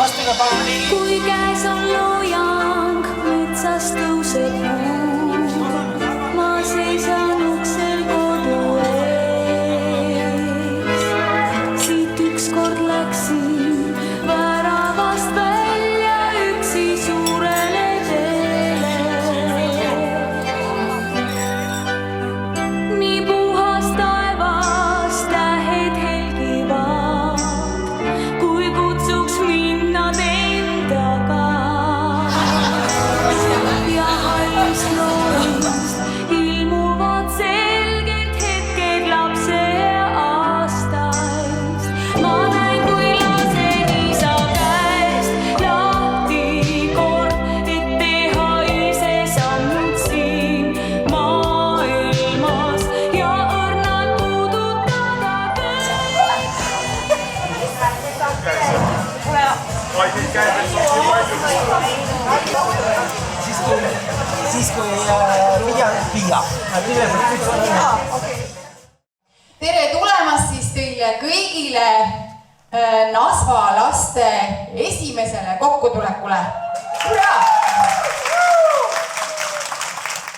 lastega palun. Kui käes on loojang, metsas tõuseb puu, ma seisan uksel kodu ees. Siit ükskord läksin väravast välja üksi suurele teele. Nii puhas taevas tähed helgivad, kui kutsuks minna endaga. Ja hallist loomist ilmuvad selgelt hetked lapse aastaist. Ma näin, kui lasen isa käest lahti kord, et teha ise sammud siin maailmas ja õrnalt puudutada Siis kui Pia. Tere tulemast siis teile kõigile Nasva laste esimesele kokkutulekule.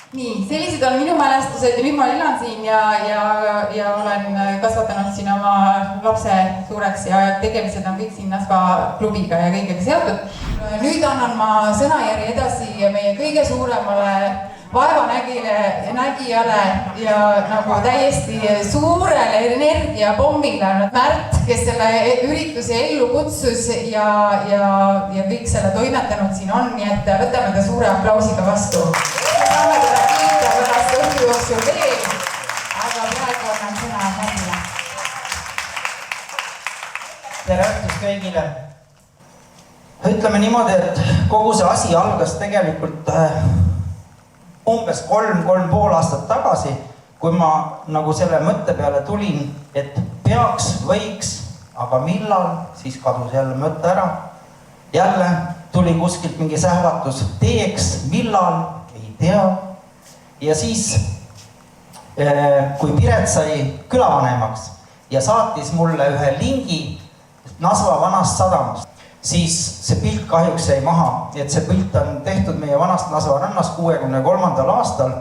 Nii, sellised on minu mälestused ja nüüd ma elan siin ja olen kasvatanud siin oma lapse suureks ja tegemised on kõik siin Nasva klubiga ja kõigega seotud. Nüüd annan ma sõnajärje edasi meie kõige suuremale vaevanägijale ja nagu täiesti suurele energiapommile Märt, kes selle ürituse ellu kutsus ja kõik selle toimetanud siin on, nii et võtame ta suure aplausiga vastu. Saame teda kiita pärast õhtu jooksul veel, aga praegu annan sõna Märtile. Tere õhtust kõigile. Ütleme niimoodi, et kogu see asi algas tegelikult umbes 3,5 aastat tagasi, kui ma nagu selle mõtte peale tulin, et peaks, võiks, aga millal, siis kadus jälle mõtte ära. Jälle tuli kuskilt mingi sähvatus, teeks, millal, ei tea. Ja siis, kui Piret sai külavanemaks ja saatis mulle ühe lingi Nasva vanast sadamast, siis see pilt kahjuks jäi maha, et see pilt on tehtud meie vanast Nasva rannas 63. aastal.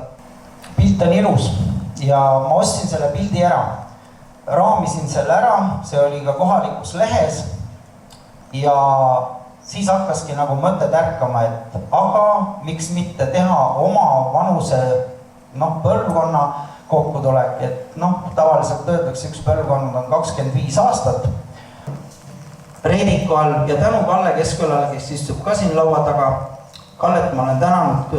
Pilt on ilus ja ma ostsin selle pildi ära, raamisin selle ära, see oli ka kohalikus lehes ja siis hakkaski nagu mõte tärkama, et aga miks mitte teha oma vanuse põlvkonna kokkutulek, et tavaliselt öeldakse üks põlvkond on 25 aastat. Reediku all ja tänu Kalle Keskkülale, kes istub ka siin laua taga. Kallet ma olen tänanud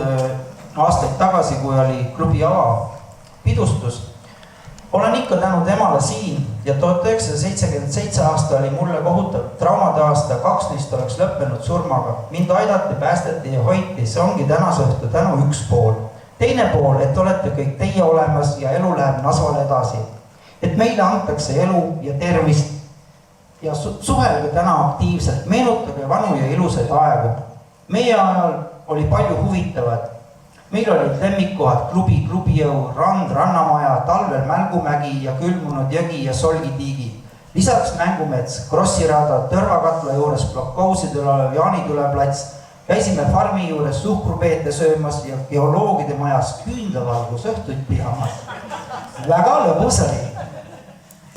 aastaid tagasi, kui oli klubi avapidustus. Olen ikka tänu temale siin ja 1977 aasta oli mulle kohutav traumade aasta, 12 oleks lõppenud surmaga. Mind aidati, päästeti ja hoiti, see ongi tänase õhtu tänu üks pool. Teine pool, et olete kõik teie olemas ja elu läheb Nasvale edasi. Et meile antakse elu ja tervist ja suhelge täna aktiivselt, meenutage vanu ja ilusaid aegu. Meie ajal oli palju huvitavat. Meil olid lemmikkohad klubijõu, rand, rannamaja, talvel Mälgumägi ja külmunud jõgi ja solgitiigi. Lisaks mängumets, krossirada, tõrvakatla juures blokkousidel olev Jaanitule plats. Käisime farmi juures suhkrupeete söömas ja geoloogide majas küünlavalgus õhtuid pihamas. Väga lõbus oli.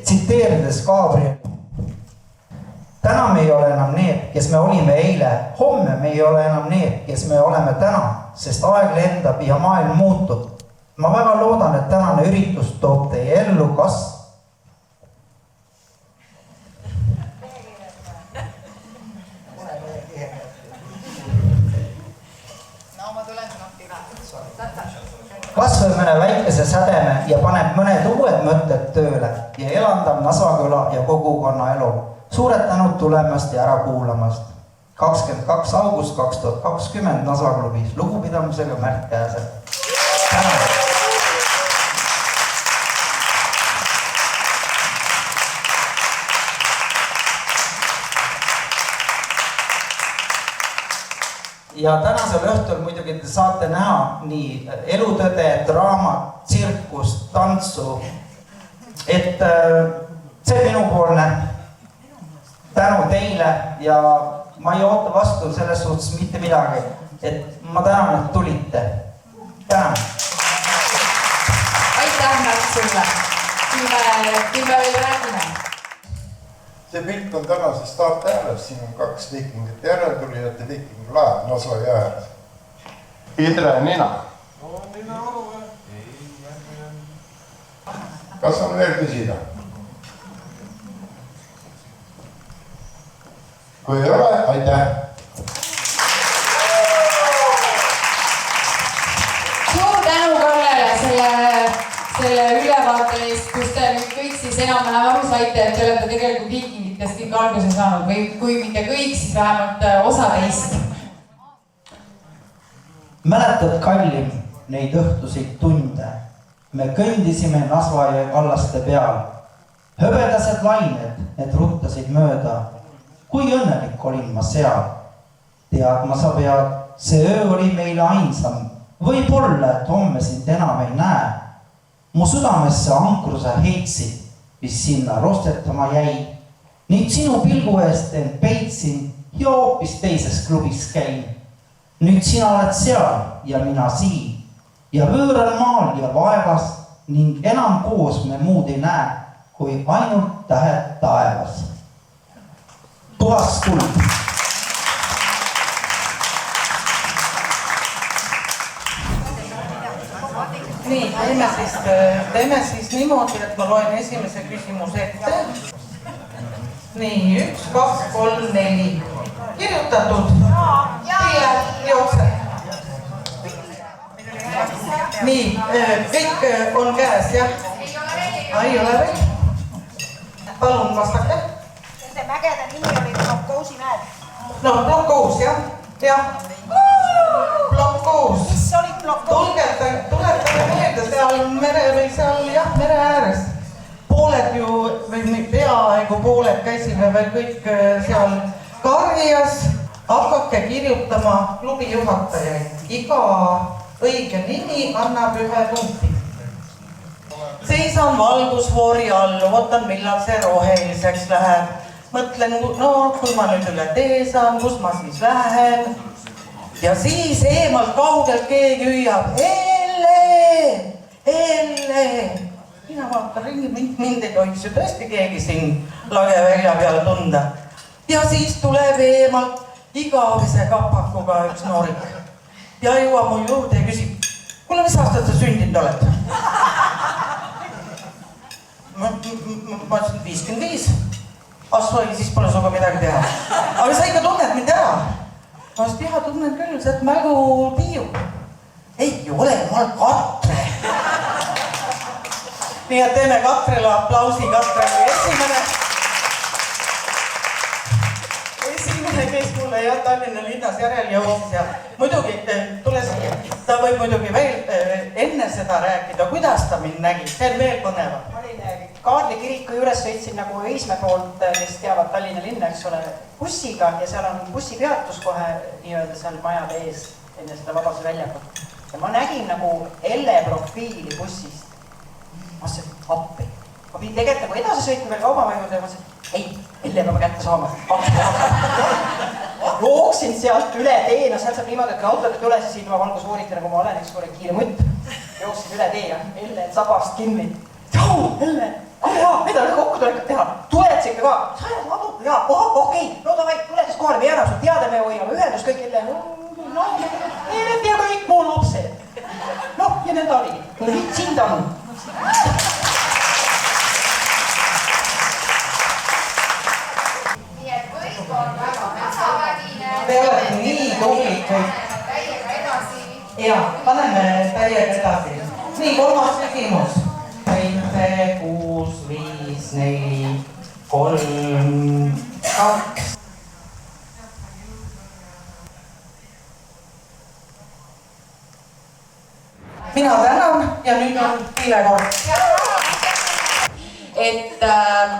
Tsiteerides Gabriel. Täna me ei ole enam need, kes me olime eile. Homme me ei ole enam need, kes me oleme täna, sest aeg lendab ja maailm muutub. Ma väga loodan, et tänane üritus toob teie ellu kasv. Kasvõi mõne väikese sädeme ja paneb mõned uued mõtted tööle ja elandab Nasvaküla ja kogukonna elu. Suured tänud tulemast ja ära kuulamast. 22. august 2020 Nasva klubis. Lugupidamisega Märt Käse. Ja tänasel õhtul muidugi te saate näha nii elutõde, draamat, tsirkust, tantsu. Et see minupoolne tänu teile ja ma ei oota vastu selles suhtes mitte midagi, et ma tänan, et tulite. Tänan. Aitäh, Märt, sulle. Küll me veel räägime. See pilt on tänase Start ääres, siin on 2 viikingit järeltulijat ja viikinglaev Naso jääres. Idre nina. Kas on veel küsida? Kui ei ole, aitäh! Suur tänu Kallele selle ülevaate eest, kus te nüüd kõik siis enam-vähem aru saite, et te olete tegelikult viikingitest kõik alguse saanud või kui mitte kõik, siis vähemalt osa teist. Mäletad, Kallim, neid õhtusid tunde? Me kõndisime Nasvajõe kallaste peal. Höbedased lained, need ruttasid mööda. Kui õnnelik olin ma seal. Teadma sa pead, see öö oli meile ainsam. Võib-olla, et homme sind enam ei näe. Mu südamesse ankruse heitsid, mis sinna rostetama jäi. Nüüd sinu pilgu eest end peitsin ja hoopis teises klubis käin. Nüüd sina oled seal ja mina siin. Ja võõral maal ja vaevas ning enam koos me muud ei näe, kui ainult tähed taevas. Puhas kuld. Nii, teeme siis niimoodi, et ma loen esimese küsimuse ette. Nii, 1, 2, 3, 4. Kirjutatud. Tiile, jookse. Nii, kõik on käes, jah? Ei ole veel. Palun vastake. Nende mägede nimi oli Blokkousi mäed. No, Blokkous, jah? Jah. Blokkous. Mis oli Blokkous? Tuletage meelde, seal mere või seal, jah, mere ääres. Pooled ju, või peaaegu pooled käisime veel kõik seal karjas. Hakake kirjutama klubi juhatajaid. Iga õige nimi annab 1 punkti. Seisan valgusfoori all, ootan millal see roheliseks läheb. Mõtlen, no kui ma nüüd üle tee saan, kus ma siis lähen. Ja siis eemalt kaugelt keegi hüüab, Elle! Elle! Mina vaatan ringi, mind ei tohiks ju tõesti keegi siin lagevälja peal tunda. Ja siis tuleb eemalt igavese kapakuga üks noorik. Ja jõuab mu juurde ja küsib, kuule, mis aastat sa sündinud oled? Ma ütlesin 55. Asvai, siis pole suga midagi teha. Aga sa ikka tunned mind ära. Ma ütlesin, jah, tunnen küll, sa oled mälupiiu. Ei ole, ma olen Katre. Nii et teeme Katrele aplausi, Katre kui esimene, kes mulle jah Tallinna linnas järel jõudis ja muidugi ta võib muidugi veel enne seda rääkida, kuidas ta mind nägi, see on veel põnevam. Ma olin Kaarli kiriku juures, sõitsin nagu Õismäe poolt, kes teavad Tallinna linna, eks ole, bussiga ja seal on bussipeatus kohe nii-öelda seal majade ees enne seda Vabaduse väljakut. Ja ma nägin nagu Elle profiili bussist. Ma ütlesin, appi. Ma pidin tegelikult nagu edasi sõitma veel kaubama juurde ja ma ütlesin, ei, Elle peab kätte saama. Jooksin sealt üle tee, no sealt saab niimoodi, et kui autod üles ja siin ma valgusvooriti nagu ma olen, eks ole, kiire mutt. Jooksin üle tee ja Elle sabast kinni. Tšau, Elle, mida on kokku tulekud teha? Tuled sa ikka ka? Sajad adu? Jaa, okei, no davai, tule siis kohale, me jääme sul teada, me hoiame ühendus kõik Elle. No, need ja kõik mu lapsed. Noh, ja nõnda oligi. Nüüd siin ta on. Te olete nii tublid kõik. Täiega edasi. Ja, paneme täiega edasi. Nii, 3. küsimus. 7, 6, 5, 4, 3, 2. Mina tänan ja nüüd on Tiile kord. Et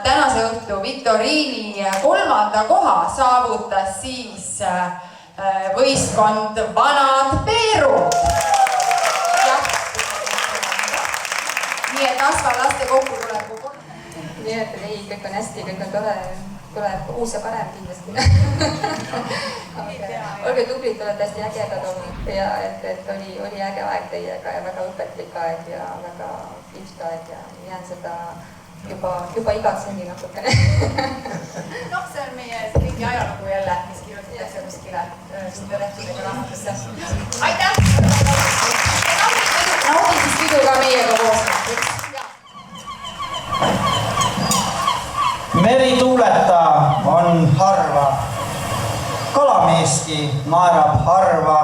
tänase õhtu viktoriini 3. koha saavutas siis võistkond Vanad Peerud. Nii et Asva laste kokkutuleku. Nii et ei, kõik on hästi, kõik on tore. tuleb uus ja parem kindlasti. Olge tublid, olete hästi ägedad olnud ja et oli äge aeg teiega ja väga õpetlik aeg ja väga kihvt aeg ja jään seda juba igatsengi natukene. Noh, see on meie mingi ajalugu jälle, mis kirjutatakse kuskile sündelehtudega raamatusse. Aitäh! Naudid siis pidu ka meiega koos. Merituuleta on harva, kalameeski naerab harva,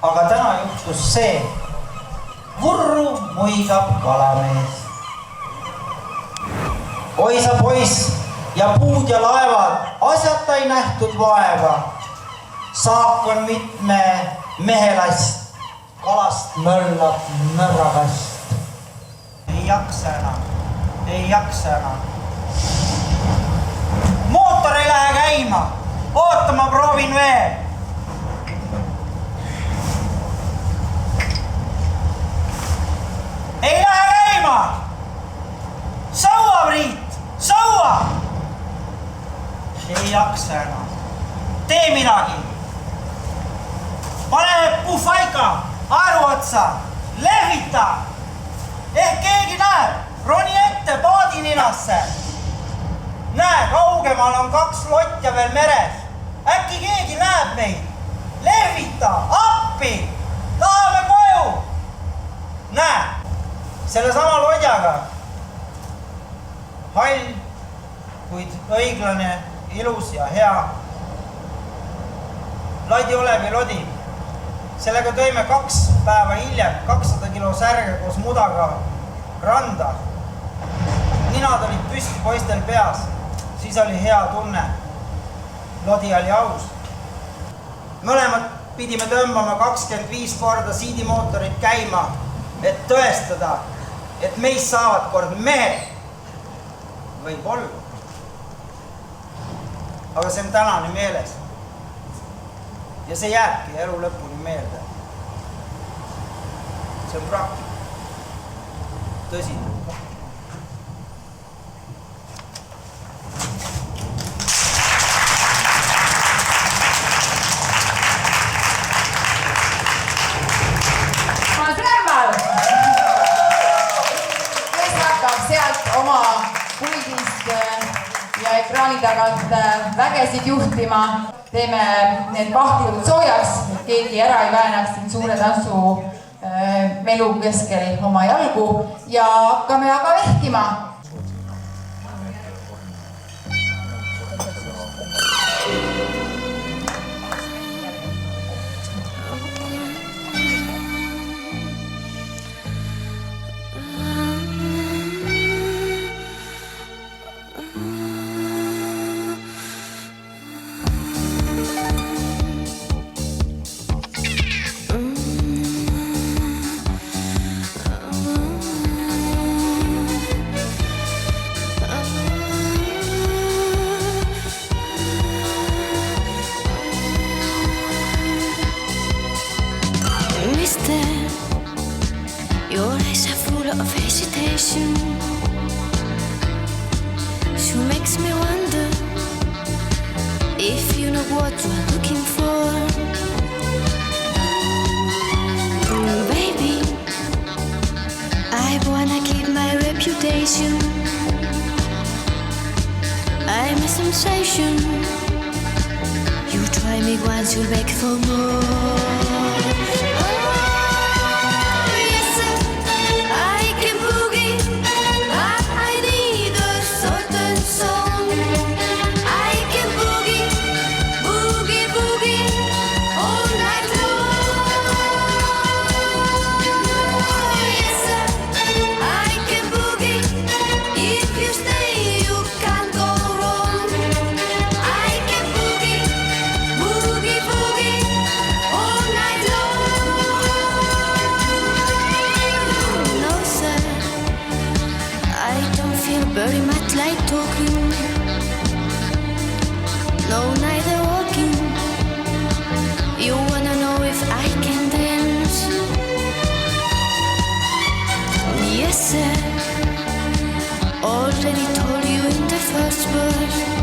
aga täna juhtus see, vurru muigab kalamees. Oi sa poiss ja puud ja laevad, asjata ei nähtud vaeva. Saak on mitme mehelast, kalast möllab mörrakast. Ei jaksa enam. Mootor ei lähe käima, oota ma proovin veel. Ei lähe käima! Saua, Priit, saua! Ei jaksa enam. Tee midagi. Pane puhvaika, aeru otsa, lehvita. Ehk keegi näeb, roni ette paadininasse. Näe, kaugemal on 2 lotja veel meres. Äkki keegi näeb meid. Lehvita, appi, tahame koju. Näe, selle sama lodjaga. Hall, kuid õiglane, ilus ja hea. Ladi Olevi lodi. Sellega tõime 2 päeva hiljem 200 kilo särge koos mudaga randa. Ninad olid püsti poistel peas. Siis oli hea tunne. Lodi oli aus. Mõlemad pidime tõmbama 25 korda siidimootorit käima, et tõestada, et meist saavad kord mehed. Võib olla. Aga see on tänani meeles. Ja see jääbki elu lõpuni meelde. See on praktika. Tõsine. Oma puldist ja ekraani tagant vägesid juhtima. Teeme need pahklud soojaks, keegi ära ei väänaks siin suure tantsu melu keskel oma jalgu ja hakkame aga vehkima. Your eyes are full of hesitation. She makes me wonder if you know what you're looking for. Baby, I wanna keep my reputation. I'm a sensation. You try me once, you'll beg for more. Very much like talking, no, neither walking. You wanna know if I can dance? Yes, sir. Already told you in the first verse.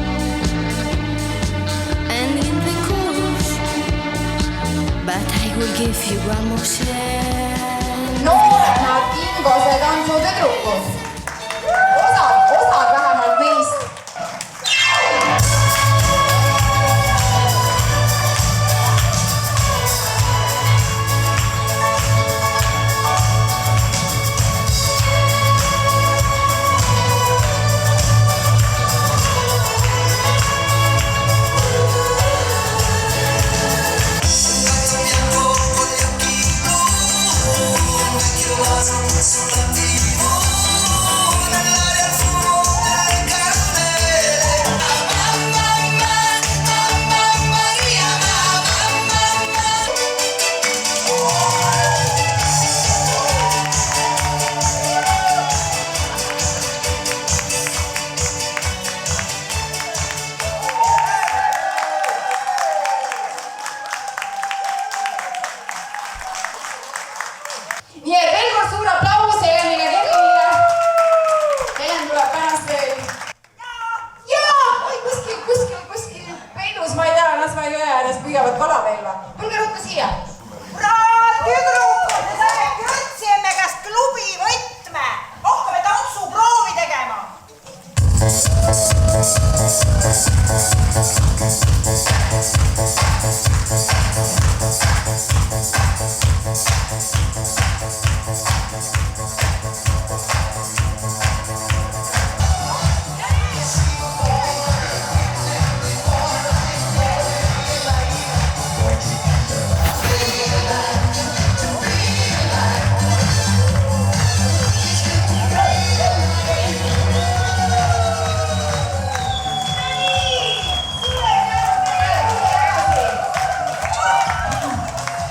will give you one more chance. Nooremad Ingose tantsutüdrukud. Osad vähemalt neist. Nii et veel kord suur aplaus Helenile Kerlile. Helen tuleb pärast veel. Jaa! Oi, kuskil peidus, ma ei tea, las ma jõe ääres püüavad kala veel või? Tulge ruttu siia. Kurat, tüdrukud, me saime Krõtsiemme käest klubi võtme. Hakkame tantsuproovi tegema.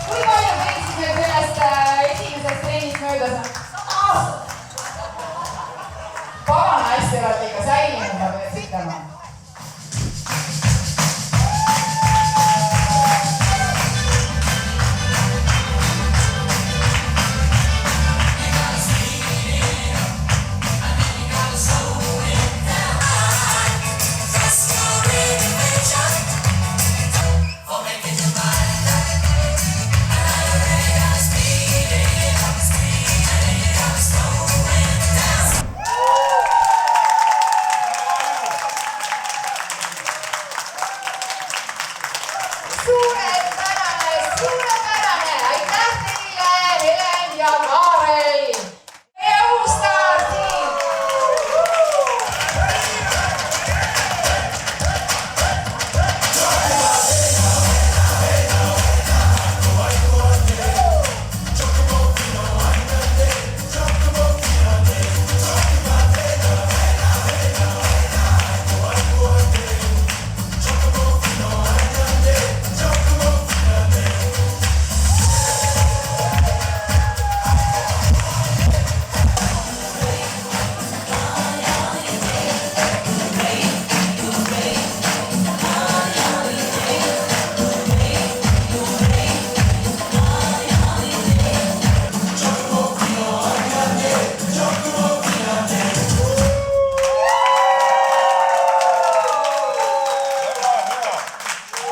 Kui palju teised meil sellest esimesest treenist möödas? Pagana hästi olete ikka säilinud, ma peaks ütlema. Suurepärane! Aitäh teile, Helen ja Kaarel! Eustar siin!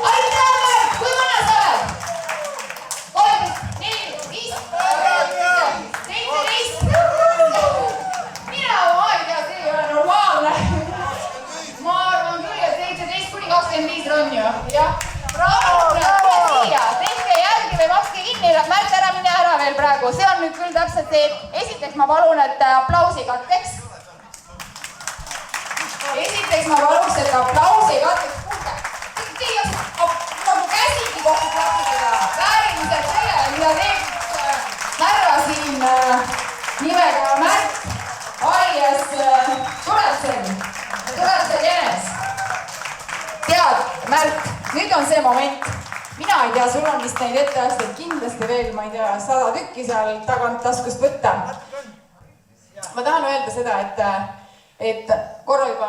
Aitäh! Kui vana sa oled? 13, 14, 15, 17? Mina oma aeg tead, see ei ole normaalne. Ma arvan küll, et 17 kuni 25 on ju. Jah. Bravo! Tule siia! Tehke järgi või makske kinni. Märt, ära mine ära veel praegu. See on nüüd küll täpselt see, et esiteks ma palun, et aplausi katkeks. Esiteks ma paluks, et aplausi katkeks. Kuulge, teie nagu käsigi kokku klappida. Vääriliselt sellele, mida teeb härra siin nimega Märt alias Tuletsen Jenes. Tead, Märt, nüüd on see moment. Mina ei tea, sul on vist neid etteasteid kindlasti veel, ma ei tea, 100 tükki seal tagant taskust võtta. Ma tahan öelda seda, et korra juba,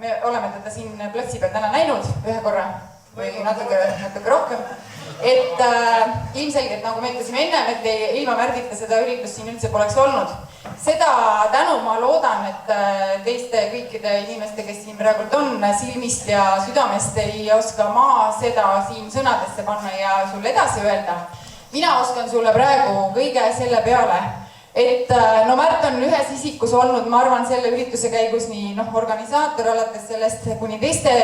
me oleme teda siin plötsi peal täna näinud ühe korra või natuke rohkem. Et ilmselgelt, nagu me ütlesime ennem, et ilma Märdita seda üritust siin üldse poleks olnud. Seda tänu ma loodan, et teiste kõikide inimeste, kes siin praegult on, silmist ja südamest ei oska ma seda siin sõnadesse panna ja sulle edasi öelda. mina oskan sulle praegu kõige selle peale, et no Märt on ühes isikus olnud, ma arvan, selle ürituse käigus nii organisaator alates sellest kuni teiste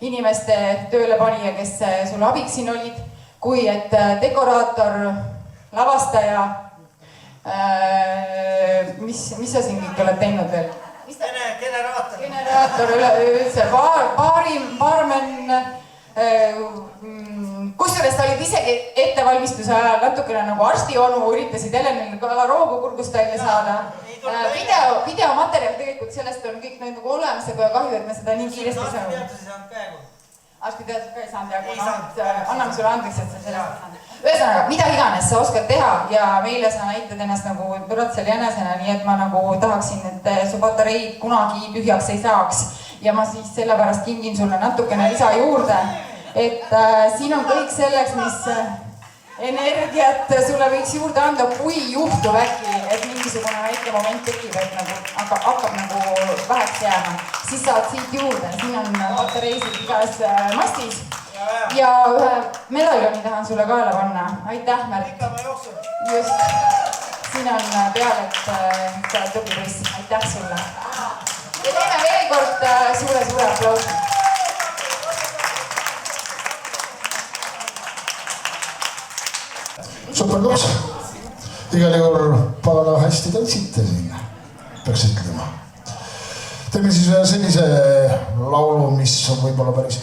inimeste töölepanija, kes sulle abiks siin olid, kui et dekoraator, lavastaja, mis sa siin kõik oled teinud veel? Generaator üleüldse, baarmen, kusjuures sa olid isegi ettevalmistuse ajal natukene nagu arstionu, üritasid Helenil ka roogu kurgust välja saada. Videomaterjal tegelikult sellest on kõik nagu olemas, aga kahju, et me seda nii kiiresti ei saanud. Arstiteadus ka ei saanud ja kuna anname sulle andeks, et sa sellest ei saanud. Ühesõnaga, mida iganes sa oskad teha ja meile sa näitad ennast nagu Ratsel jänesena, nii et ma nagu tahaksin, et su patareid kunagi tühjaks ei saaks ja ma siis sellepärast kingin sulle natukene lisa juurde, et siin on kõik selleks, mis energiat sulle võiks juurde anda, kui juhtub äkki, et mingisugune väike moment tekib, et nagu hakkab nagu väheks jääma, siis saad siit juurde, siin on patareisid igas mastis. Ja ühe medaljoni tahan sulle kaela panna. Aitäh, Märt. Just. Siin on peal, et sa oled tublipoiss. Aitäh sulle. Ja teeme veel kord suure aplausi. Super koos. Igal juhul pagana hästi tantsite siin, peaks ütlema. Teeme siis ühe sellise laulu, mis on võib-olla päris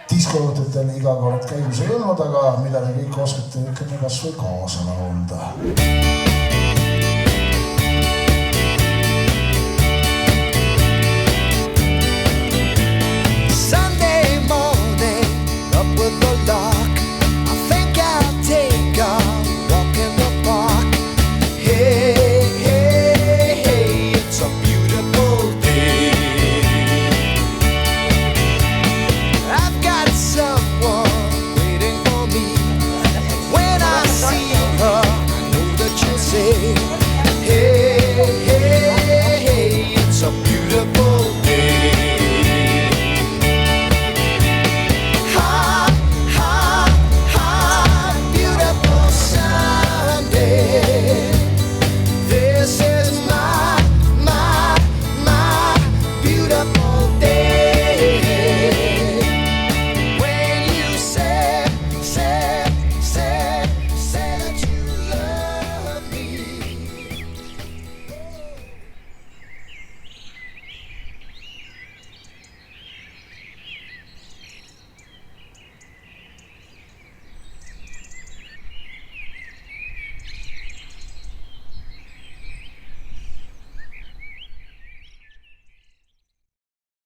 diskoõhtutel iga kord käigus ei olnud, aga mida te kõik oskate ikka kas või kaasa laulda.